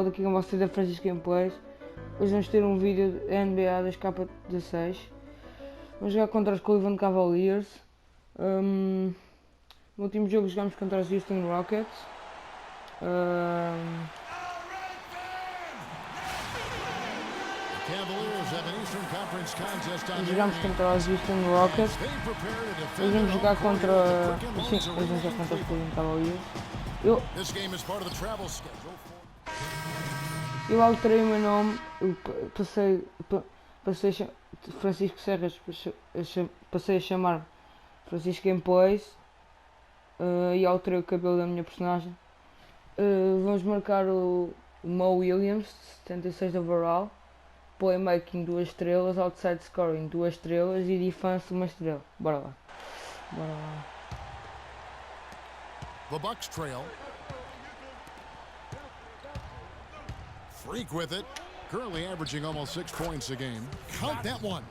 pessoal, daqui com vocês da Francisco Gameplays. Hoje vamos ter um vídeo da NBA das K16. Vamos jogar contra os Cleveland Cavaliers. No último jogo jogámos contra os Houston Rockets. Jogámos contra os Houston Rockets. Hoje vamos jogar contra... Sim, hoje vamos jogar contra os Cleveland Cavaliers. Eu alterei o meu nome, eu passei Francisco Serras, passei a chamar Francisco Gameplays e alterei o cabelo da minha personagem. Vamos marcar o Mo Williams, 76 de overall, playmaking 2 estrelas, outside scoring 2 estrelas e defense 1 estrela. Bora lá. The Bucks trail. Freak with it, currently averaging almost 6 points a game. Count that one.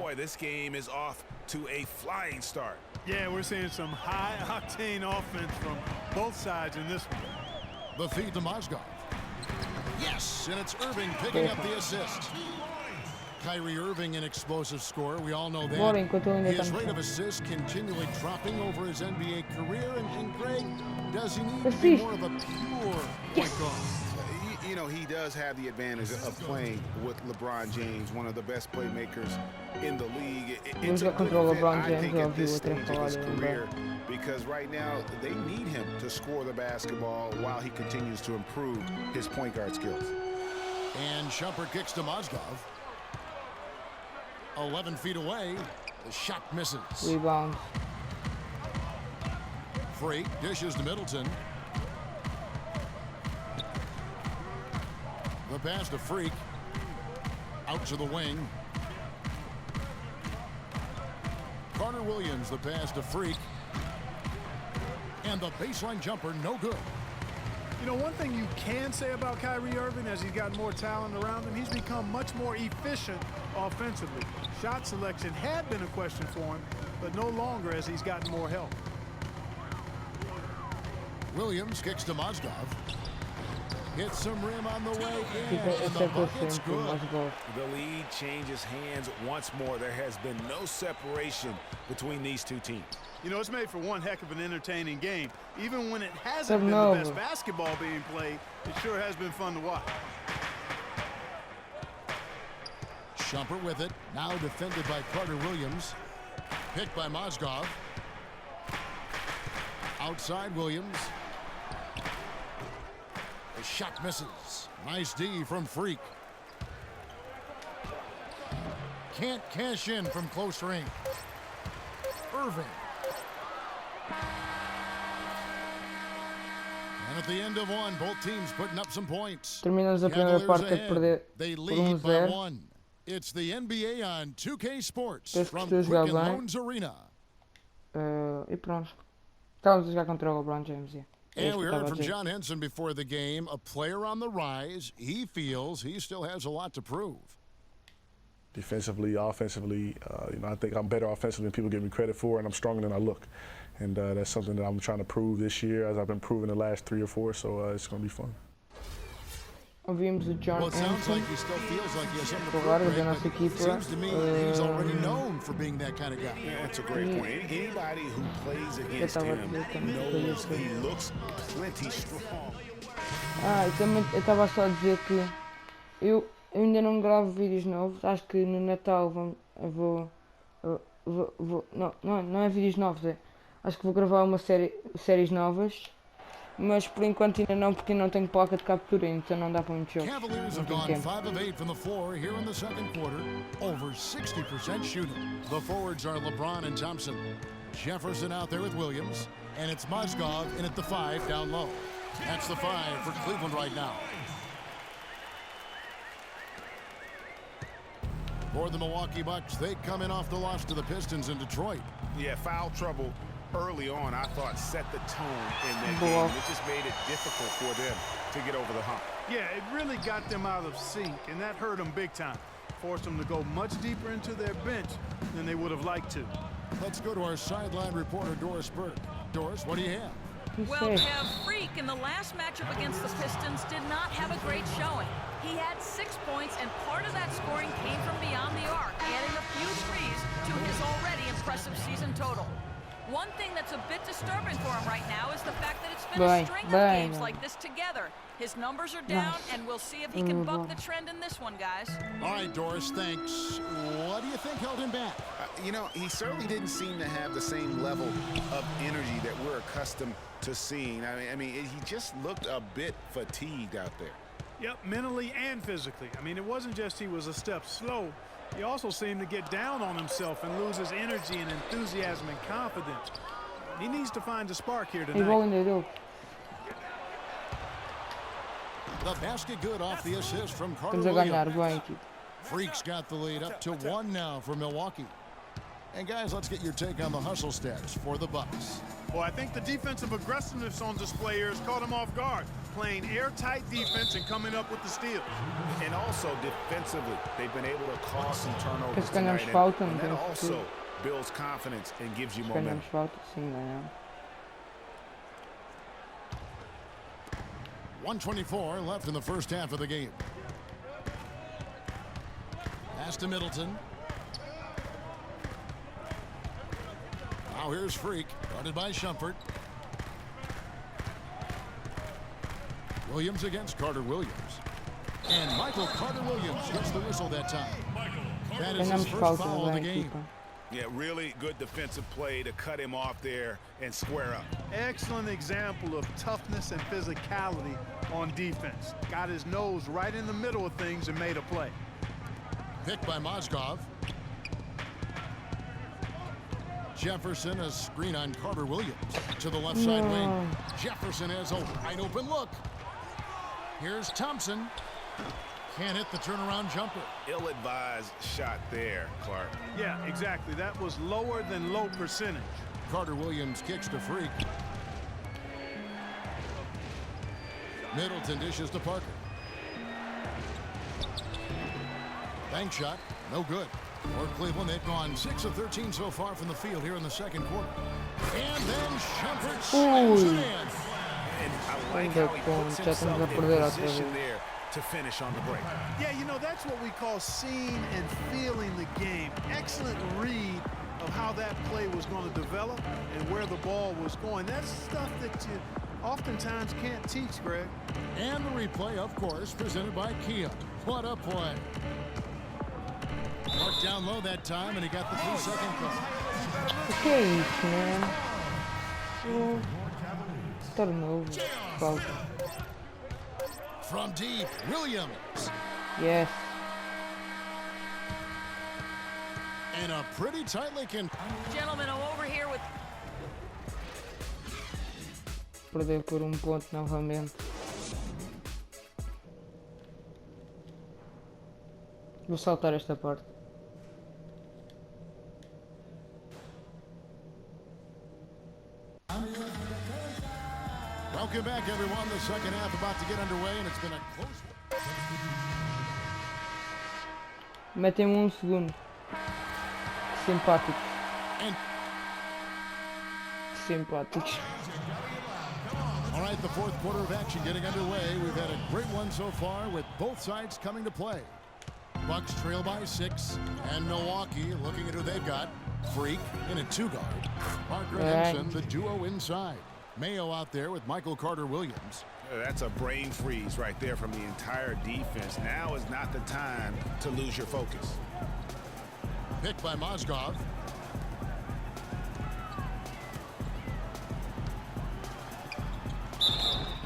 Boy, this game is off to a flying start. Yeah, we're seeing some high-octane offense from both sides in this one. The feed to Mozgov. Yes, and it's Irving picking up the assist. Kyrie Irving, an explosive scorer. We all know that. His rate of assists continually dropping over his NBA career. And Greg, does he need to be more of a pure point guard? You know, he does have the advantage of playing with LeBron James, one of the best playmakers in the league. It's a good fit, I think, at this stage of his career, because right now they need him to score the basketball while he continues to improve his point guard skills. And Shumpert kicks to Mozgov. 11 feet away. The shot misses. Rebound. Freak dishes to Middleton. The pass to Freak. Out to the wing. Carter Williams, the pass to Freak. And the baseline jumper, no good. You know, one thing you can say about Kyrie Irving, as he's got more talent around him, he's become much more efficient offensively. Shot selection had been a question for him, but no longer as he's gotten more help. Williams kicks to Mozgov. Hits some rim on the way in, and the bucket's good. The lead changes hands once more. There has been no separation between these two teams. You know, it's made for one heck of an entertaining game. Even when it hasn't been the best basketball being played, it sure has been fun to watch. Shumpert with it, now defended by Carter Williams. Picked by Mozgov. Outside Williams. The shot misses. Nice D from Freak. Can't cash in from close range. Irving. And at the end of one, both teams putting up some points. Terminamos a primeira parte a perder They por lead by 1-0. 1. It's the NBA on 2K Sports Penso que from estou a jogar Quicken bem. Loans Arena. E pronto. Estávamos a jogar contra o Lebron James. And we heard from John Henson before the game, a player on the rise. He feels he still has a lot to prove. Defensively, offensively, you know, I think I'm better offensively than people give me credit for, and I'm stronger than I look. And that's something that I'm trying to prove this year, as I've been proving the last 3 or 4, so it's going to be fun. Ouvimos o John Henson, Agora da nossa equipa. Seems to me he's already known for being that kind of guy. Yeah, that's a great point. Anybody who plays against him knows he looks plenty strong. E também eu estava só a dizer que eu ainda não gravo vídeos novos. Acho que no Natal vou não é vídeos novos, acho que vou gravar uma séries novas. Mas por enquanto ainda não, porque não tenho placa de captura, então não dá para muito jogo. Cavaliers have gone 5 of 8 from the floor here in the second quarter, over 60% shooting. The forwards are LeBron and Thompson. Jefferson out there with Williams, and it's Mozgov in at the 5 down low. That's the 5 for Cleveland right now. For the Milwaukee Bucks, they come in off the loss to the Pistons in Detroit. Yeah, foul trouble early on, I thought, set the tone in that game. It just made it difficult for them to get over the hump. Yeah, it really got them out of sync, and that hurt them big time. Forced them to go much deeper into their bench than they would have liked to. Let's go to our sideline reporter, Doris Burke. Doris, what do you have? Well, Kev, Freak in the last matchup against the Pistons did not have a great showing. He had 6 points, and part of that scoring came from beyond the arc, adding a few threes to his already impressive season total. One thing that's a bit disturbing for him right now is the fact that it's been a string of games like this together. His numbers are down, and we'll see if he can buck the trend in this one, guys. All right, Doris, thanks. What do you think held him back? You know, he certainly didn't seem to have the same level of energy that we're accustomed to seeing. I mean, he just looked a bit fatigued out there. Yep, mentally and physically. I mean, it wasn't just he was a step slow. He also seemed to get down on himself and lose his energy and enthusiasm and confidence. He needs to find a spark here tonight. The basket good off the assist from Carter Williams. Freak's got the lead up to 1 now for Milwaukee. And guys, let's get your take on the hustle stats for the Bucks. Well, I think the defensive aggressiveness on display here has caught him off guard. Playing airtight defense and coming up with the steals. And also defensively, they've been able to cause some turnovers tonight, and that also builds confidence and gives you momentum. 1:24 left in the first half of the game. Pass to Middleton. Now here's Freak, guarded by Shumpert. Williams against Carter Williams. And Michael Carter Williams gets the whistle that time. That is his first foul of the game. Yeah, really good defensive play to cut him off there and square up. Excellent example of toughness and physicality on defense. Got his nose right in the middle of things and made a play. Picked by Mozgov. Jefferson, a screen on Carter Williams to the left side wing. Jefferson has a wide open look. Here's Thompson. Can't hit the turnaround jumper. Ill-advised shot there, Clark. Yeah, exactly. That was lower than low percentage. Carter Williams kicks to Freak. Middleton dishes to Parker. Bank shot, no good. For Cleveland, they've gone 6 of 13 so far from the field here in the second quarter. And then Shumpert slams it in. And I like how he puts himself in position there to finish on the break. Yeah, you know, that's what we call seeing and feeling the game. Excellent read of how that play was going to develop and where the ball was going. That's stuff that you oftentimes can't teach, Greg. And the replay, of course, presented by Kia. What a play. Marked down low that time, and he got the 3-second call. Okay, man. Turnover. From deep, Williams. Yes. And a pretty tightly can. Gentlemen, I'm over here with. Perder por ponto novamente. Vou saltar esta parte. Welcome back, everyone. The second half about to get underway, and it's been a close one. Metem segundo. Simpático. Simpáticos. All right, the fourth quarter of action getting underway. We've had a great one so far with both sides coming to play. Bucks trail by 6, and Milwaukee looking at who they've got. Freak in a 2-guard. Parker and Henson, the duo inside. Mayo out there with Michael Carter Williams. That's a brain freeze right there from the entire defense. Now is not the time to lose your focus. Picked by Mozgov.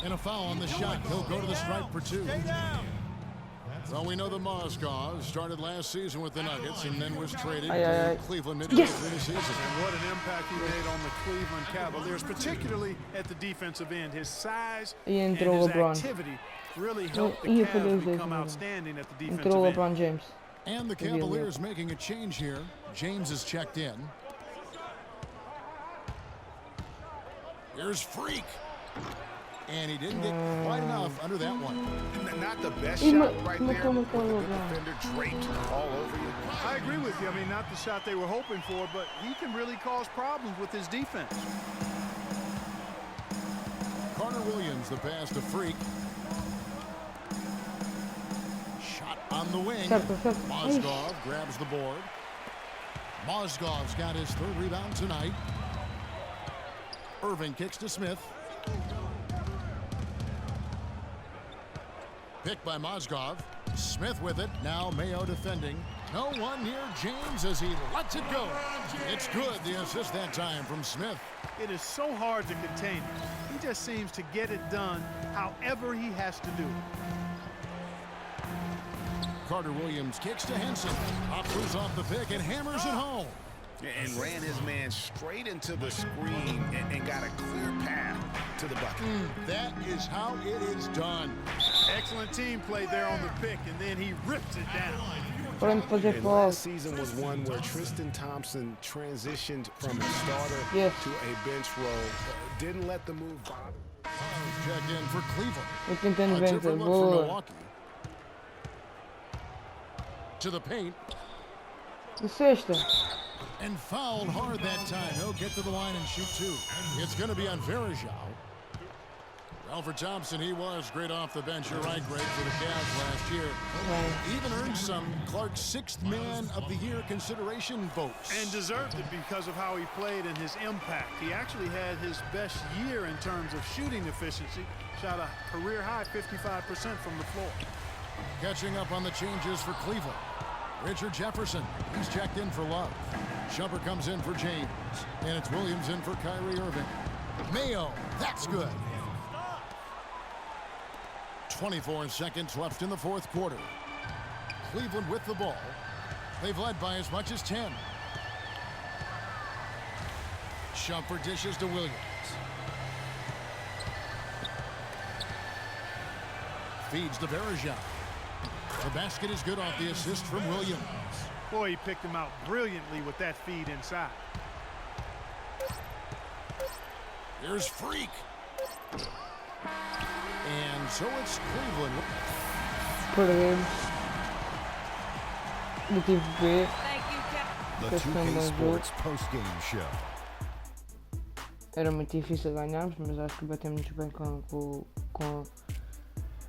And a foul on the shot. He'll go to the stripe for 2. Well, we know that Mozgov started last season with the Nuggets and then was traded to Cleveland midway through the season. And what an impact he made on the Cleveland Cavaliers, particularly at the defensive end. His size and his activity really helped the Cavs become outstanding at the defensive end. LeBron James. And the Cavaliers making a change here. James is checked in. Here's Freak. And he didn't get quite enough under that one. Not the best shot right there. With the defender draped all over you. I agree with you. I mean, not the shot they were hoping for, but he can really cause problems with his defense. Carter Williams, the pass to Freak. On the wing, Mozgov grabs the board. Mozgov's got his third rebound tonight. Irving kicks to Smith. Picked by Mozgov. Smith with it. Now Mayo defending. No one near James as he lets it go. It's good. The assist that time from Smith. It is so hard to contain him. He just seems to get it done however he has to do it. Carter Williams kicks to Henson. Opts off the pick and hammers it home. And ran his man straight into the screen and got a clear path to the bucket. That is how it is done. Excellent team play there on the pick, and then he rips it down. And last season was one where Tristan Thompson transitioned from a starter to a bench role. Didn't let the move bother. Check in for Cleveland. Eu tentando A vencer, different look for boa. Milwaukee. To the paint. De sexta. And fouled hard that time. He'll get to the line and shoot two. It's going to be on Verajao. Alfred Thompson, he was great off the bench. You're right, Greg, for the Cavs last year. Even earned some Clark's sixth man of the year consideration votes. And deserved it because of how he played and his impact. He actually had his best year in terms of shooting efficiency. Shot a career high 55% from the floor. Catching up on the changes for Cleveland. Richard Jefferson, he's checked in for Love. Shumpert comes in for James. And it's Williams in for Kyrie Irving. Mayo, that's good. 24 seconds left in the fourth quarter. Cleveland with the ball. They've led by as much as 10. Shumpert dishes to Williams. Feeds to Verajao. The basket is good off the assist from Williams. Boy, he picked him out brilliantly with that feed inside. Here's Freak. And so it's Cleveland. Perdemos. Motivo B. Thank you, Cap. The 2K Sports post-game show. Era muito difícil ganharmos, mas acho que batemos bem com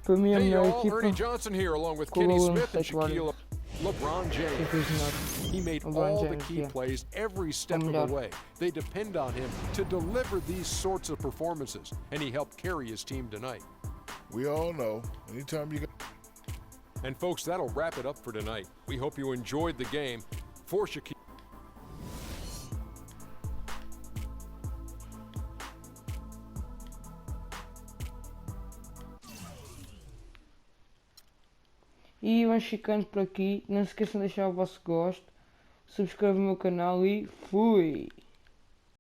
para mim a Hey melhor y'all, Ernie equipa. Johnson here along with Com o Kenny Golden Smith and State Warriors. Shaquille LeBron James. He made all the key plays every step of the way. They depend on him to deliver these sorts of performances, and he helped carry his team tonight. We all know, anytime you got... And folks, that'll wrap it up for tonight. We hope you enjoyed the game. For Shaquille. E vamos ficando por aqui. Não se esqueçam de deixar o vosso gosto. Subscrevam o meu canal e fui!